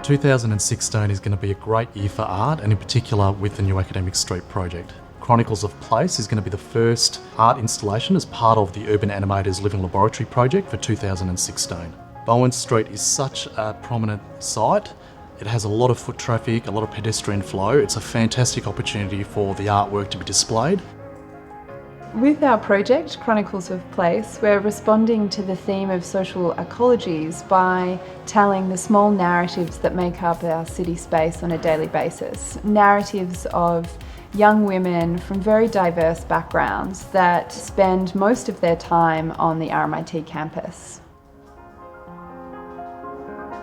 2016 is going to be a great year for art, and in particular with the New Academic Street project. Chronicles of Place is going to be the first art installation as part of the Urban Animators Living Laboratory project for 2016. Bowen Street is such a prominent site. It has a lot of foot traffic, a lot of pedestrian flow. It's a fantastic opportunity for the artwork to be displayed. With our project, Chronicles of Place, we're responding to the theme of social ecologies by telling the small narratives that make up our city space on a daily basis. Narratives of young women from very diverse backgrounds that spend most of their time on the RMIT campus.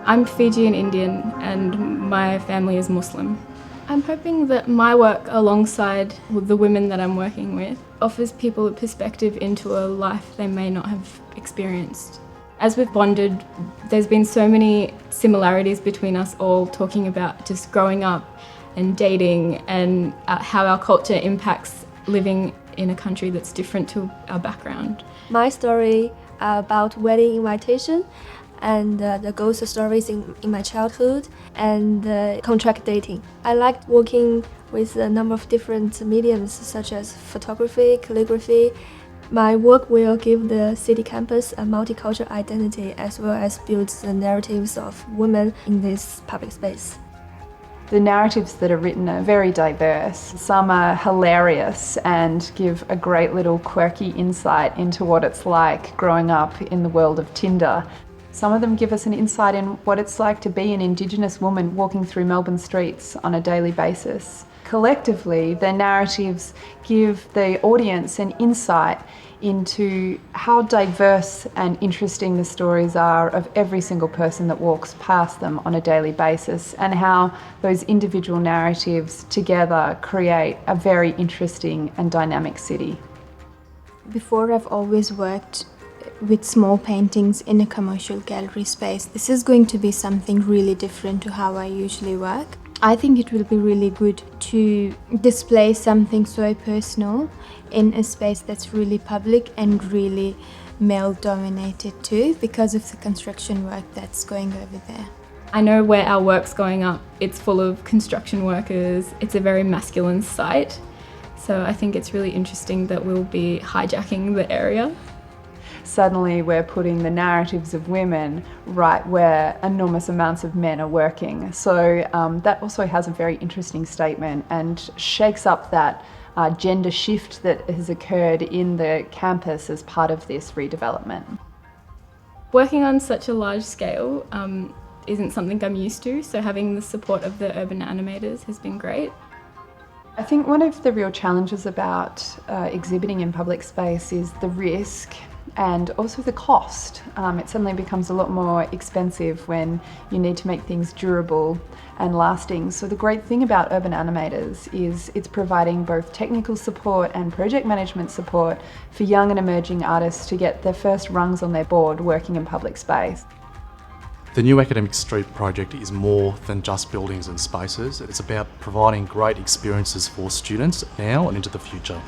I'm Fijian Indian and my family is Muslim. I'm hoping that my work alongside the women that I'm working with offers people a perspective into a life they may not have experienced. As we've bonded, there's been so many similarities between us all, talking about just growing up and dating and how our culture impacts living in a country that's different to our background. My story about wedding invitation and the ghost stories in my childhood and contract dating. I liked working with a number of different mediums such as photography, calligraphy. My work will give the city campus a multicultural identity as well as build the narratives of women in this public space. The narratives that are written are very diverse. Some are hilarious and give a great little quirky insight into what it's like growing up in the world of Tinder. Some of them give us an insight in what it's like to be an Indigenous woman walking through Melbourne streets on a daily basis. Collectively, the narratives give the audience an insight into how diverse and interesting the stories are of every single person that walks past them on a daily basis, and how those individual narratives together create a very interesting and dynamic city. Before, I've always worked with small paintings in a commercial gallery space. This is going to be something really different to how I usually work. I think it will be really good to display something so personal in a space that's really public and really male-dominated too, because of the construction work that's going over there. I know where our work's going up, it's full of construction workers, it's a very masculine site, so I think it's really interesting that we'll be hijacking the area. Suddenly we're putting the narratives of women right where enormous amounts of men are working. So that also has a very interesting statement and shakes up that gender shift that has occurred in the campus as part of this redevelopment. Working on such a large scale isn't something I'm used to, so having the support of the urban animators has been great. I think one of the real challenges about exhibiting in public space is the risk and also the cost. It suddenly becomes a lot more expensive when you need to make things durable and lasting. So the great thing about Urban Animators is it's providing both technical support and project management support for young and emerging artists to get their first rungs on their board working in public space. The New Academic Street project is more than just buildings and spaces. It's about providing great experiences for students now and into the future.